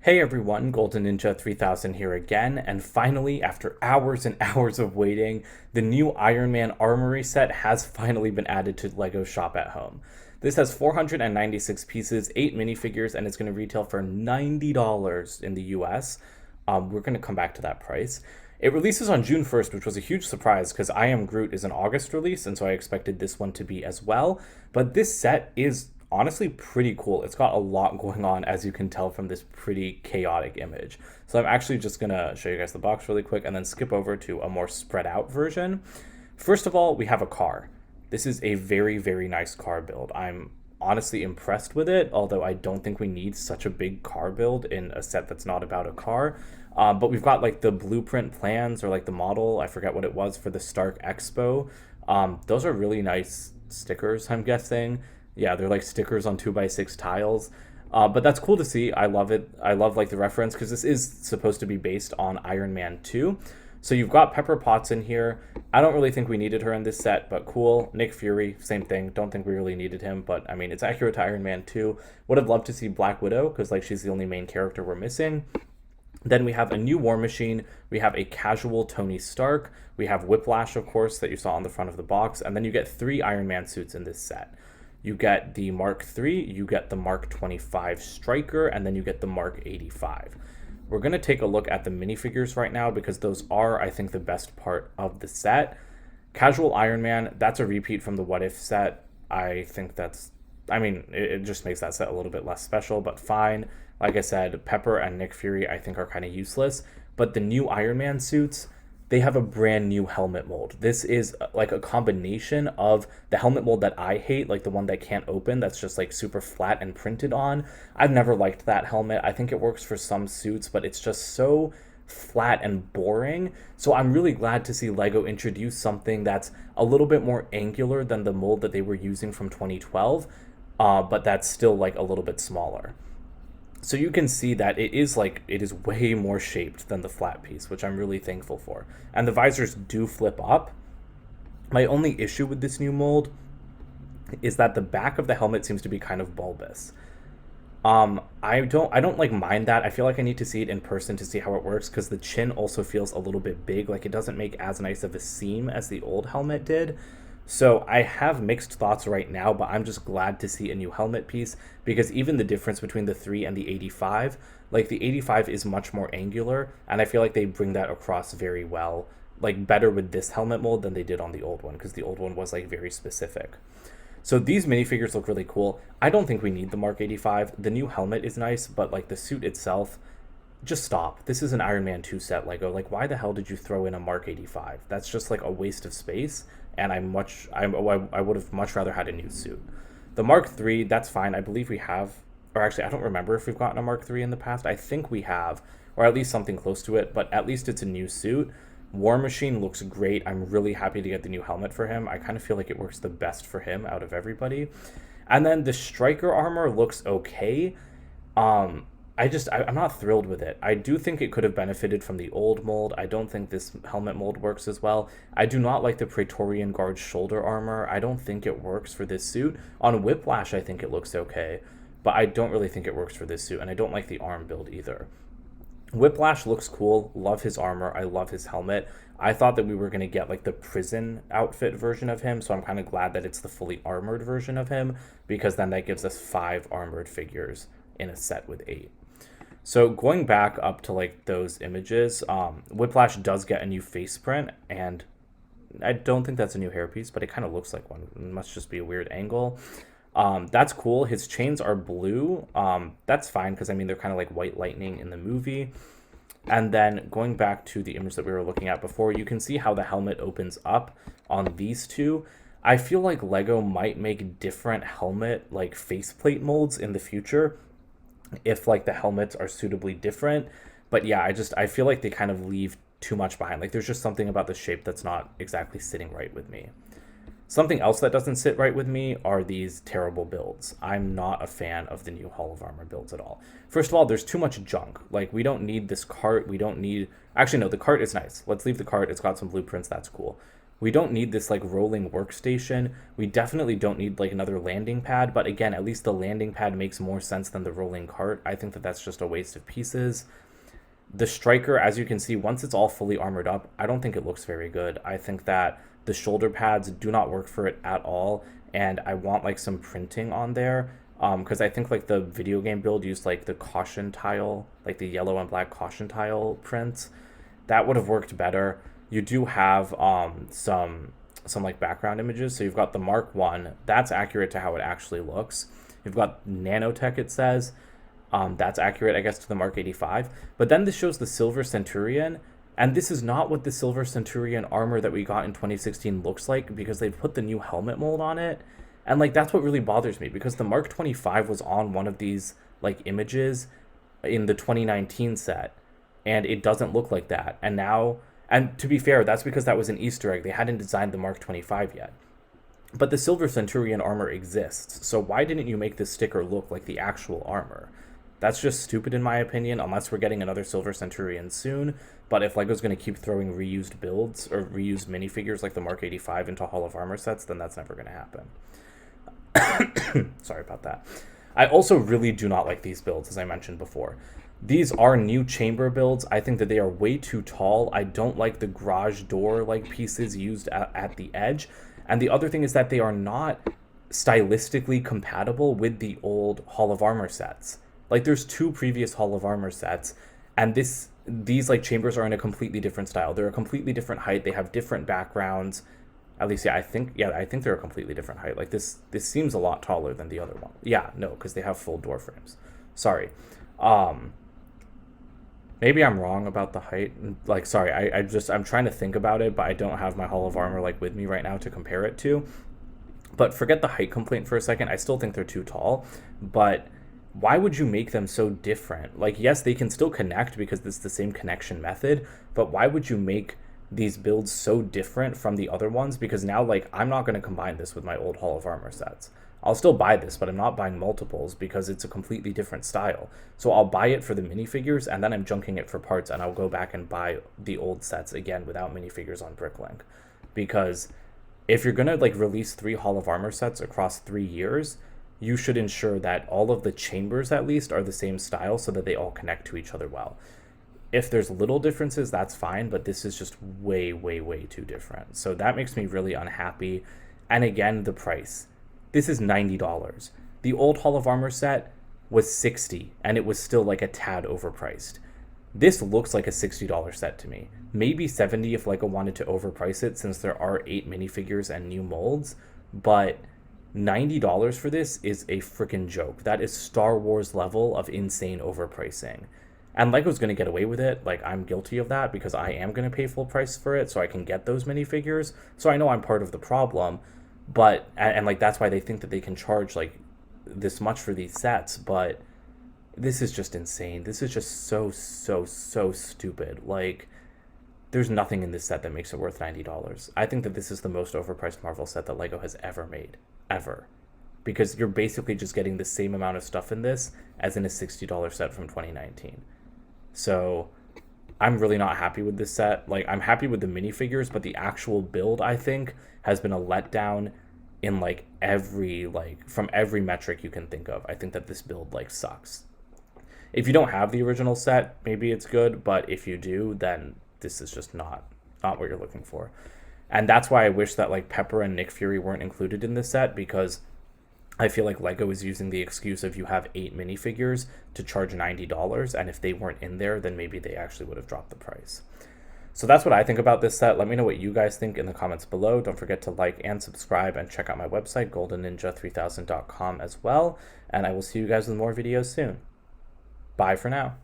Hey everyone, Golden Ninja 3000 here again, and finally, after hours and hours of waiting, the new Iron Man Armory set has finally been added to LEGO Shop at Home. This has 496 pieces, 8 minifigures, and it's going to retail for $90 in the US. We're going to come back to that price. It releases on June 1st, which was a huge surprise because I Am Groot is an August release, and so I expected this one to be as well. But this set is honestly pretty cool. It's got a lot going on, as you can tell from this pretty chaotic image. So I'm actually just gonna show you guys the box really quick and then skip over to a more spread out version. First of all, we have a car. This is a very, very nice car build. I'm honestly impressed with it, although I don't think we need such a big car build in a set that's not about a car. But we've got like the blueprint plans or like the model, I forget what it was, for the Stark Expo. Those are really nice stickers, I'm guessing. Yeah, they're like stickers on 2x6 tiles. But that's cool to see. I love it. I love like the reference because this is supposed to be based on Iron Man 2. So you've got Pepper Potts in here. I don't really think we needed her in this set, but cool. Nick Fury, same thing. Don't think we really needed him, but I mean, it's accurate to Iron Man 2. Would have loved to see Black Widow because like she's the only main character we're missing. Then we have a new War Machine. We have a casual Tony Stark. We have Whiplash, of course, that you saw on the front of the box. And then you get 3 Iron Man suits in this set. You get the Mark III, you get the Mark 25 Striker, and then you get the Mark 85. We're going to take a look at the minifigures right now because those are, I think, the best part of the set. Casual Iron Man, that's a repeat from the What If set. I think that's, I mean, it just makes that set a little bit less special, but fine. Like I said, Pepper and Nick Fury, I think, are kind of useless. But the new Iron Man suits, they have a brand new helmet mold. This is like a combination of the helmet mold that I hate, like the one that can't open, that's just like super flat and printed on. I've never liked that helmet. I think it works for some suits, but it's just so flat and boring. So I'm really glad to see LEGO introduce something that's a little bit more angular than the mold that they were using from 2012, but that's still like a little bit smaller. So you can see that it is way more shaped than the flat piece, which I'm really thankful for. And the visors do flip up. My only issue with this new mold is that the back of the helmet seems to be kind of bulbous. I don't like mind that. I feel like I need to see it in person to see how it works because the chin also feels a little bit big. Like it doesn't make as nice of a seam as the old helmet did. So I have mixed thoughts right now, but I'm just glad to see a new helmet piece because even the difference between the 3 and the 85, like the 85 is much more angular, and I feel like they bring that across very well, like better with this helmet mold than they did on the old one because the old one was like very specific. So these minifigures look really cool. I don't think we need the Mark 85. The new helmet is nice, but like the suit itself, just stop. This is an Iron Man 2 set, Lego. Like, why the hell did you throw in a Mark 85? That's just like a waste of space, and I would have much rather had a new suit. The Mark III, that's fine. I believe we have, or actually, I don't remember if we've gotten a Mark III in the past. I think we have, or at least something close to it, but at least it's a new suit. War Machine looks great. I'm really happy to get the new helmet for him. I kind of feel like it works the best for him out of everybody. And then the Striker armor looks okay. I'm not thrilled with it. I do think it could have benefited from the old mold. I don't think this helmet mold works as well. I do not like the Praetorian Guard shoulder armor. I don't think it works for this suit. On Whiplash, I think it looks okay, but I don't really think it works for this suit, and I don't like the arm build either. Whiplash looks cool. Love his armor. I love his helmet. I thought that we were going to get like the prison outfit version of him, so I'm kind of glad that it's the fully armored version of him because then that gives us 5 armored figures in a set with 8. So going back up to like those images, Whiplash does get a new face print, and I don't think that's a new hairpiece, but it kind of looks like one. It must just be a weird angle. That's cool. His chains are blue. That's fine because I mean they're kind of like White Lightning in the movie. And then going back to the image that we were looking at before, you can see how the helmet opens up on these two. I feel like LEGO might make different helmet like faceplate molds in the future if like the helmets are suitably different. But yeah, I feel like they kind of leave too much behind. Like there's just something about the shape that's not exactly sitting right with me. Something else that doesn't sit right with me are these terrible builds. I'm not a fan of the new Hall of Armor builds at all. First of all, there's too much junk. Like, we don't need this cart. We don't need... Actually, no, the cart is nice. Let's leave the cart. It's got some blueprints. That's cool. We don't need this like rolling workstation. We definitely don't need like another landing pad, but again, at least the landing pad makes more sense than the rolling cart. I think that that's just a waste of pieces. The striker, as you can see, once it's all fully armored up, I don't think it looks very good. I think that the shoulder pads do not work for it at all, and I want like some printing on there, because I think like the video game build used like the caution tile, like the yellow and black caution tile prints. That would have worked better. You do have some like background images. So you've got the Mark 1. That's accurate to how it actually looks. You've got nanotech, it says. That's accurate, I guess, to the Mark 85. But then this shows the Silver Centurion. And this is not what the Silver Centurion armor that we got in 2016 looks like, because they've put the new helmet mold on it. And like that's what really bothers me, because the Mark 25 was on one of these like images in the 2019 set, and it doesn't look like that. And now, and to be fair, that's because that was an Easter egg. They hadn't designed the Mark 25 yet. But the Silver Centurion armor exists, so why didn't you make this sticker look like the actual armor? That's just stupid in my opinion, unless we're getting another Silver Centurion soon. But if LEGO's going to keep throwing reused builds or reused minifigures like the Mark 85 into Hall of Armor sets, then that's never going to happen. Sorry about that. I also really do not like these builds, as I mentioned before. These are new chamber builds. I think that they are way too tall. I don't like the garage door like pieces used at the edge. And the other thing is that they are not stylistically compatible with the old Hall of Armor sets. Like there's two previous Hall of Armor sets, and these like chambers are in a completely different style. They're a completely different height. They have different backgrounds. At least, I think they're a completely different height. Like this seems a lot taller than the other one. Yeah, no, because they have full door frames. Sorry. Maybe I'm wrong about the height. Like, sorry, I'm trying to think about it, but I don't have my Hall of Armor like with me right now to compare it to. But forget the height complaint for a second. I still think they're too tall, but why would you make them so different? Like, yes, they can still connect because it's the same connection method, but why would you make these builds so different from the other ones? Because now, like, I'm not going to combine this with my old Hall of Armor sets. I'll still buy this, but I'm not buying multiples because it's a completely different style. So I'll buy it for the minifigures, and then I'm junking it for parts, and I'll go back and buy the old sets again without minifigures on Bricklink. Because if you're going to, like, release 3 Hall of Armor sets across 3 years, you should ensure that all of the chambers, at least, are the same style so that they all connect to each other well. If there's little differences, that's fine, but this is just way, way, way too different. So that makes me really unhappy. And again, the price. This is $90. The old Hall of Armor set was $60, and it was still like a tad overpriced. This looks like a $60 set to me. Maybe $70 if LEGO wanted to overprice it, since there are 8 minifigures and new molds, but $90 for this is a freaking joke. That is Star Wars level of insane overpricing. And LEGO's going to get away with it. Like, I'm guilty of that because I am going to pay full price for it so I can get those minifigures. So I know I'm part of the problem. But, and like, that's why they think that they can charge, like, this much for these sets. But this is just insane. This is just so, so, so stupid. Like, there's nothing in this set that makes it worth $90. I think that this is the most overpriced Marvel set that LEGO has ever made. Ever. Because you're basically just getting the same amount of stuff in this as in a $60 set from 2019. So I'm really not happy with this set. Like, I'm happy with the minifigures, but the actual build, I think, has been a letdown in like from every metric you can think of. I think that this build like sucks. If you don't have the original set, maybe it's good, but if you do, then this is just not what you're looking for. And that's why I wish that like Pepper and Nick Fury weren't included in this set, because I feel like LEGO is using the excuse of you have 8 minifigures to charge $90, and if they weren't in there, then maybe they actually would have dropped the price. So that's what I think about this set. Let me know what you guys think in the comments below. Don't forget to like and subscribe, and check out my website, goldenninja3000.com as well. And I will see you guys with more videos soon. Bye for now.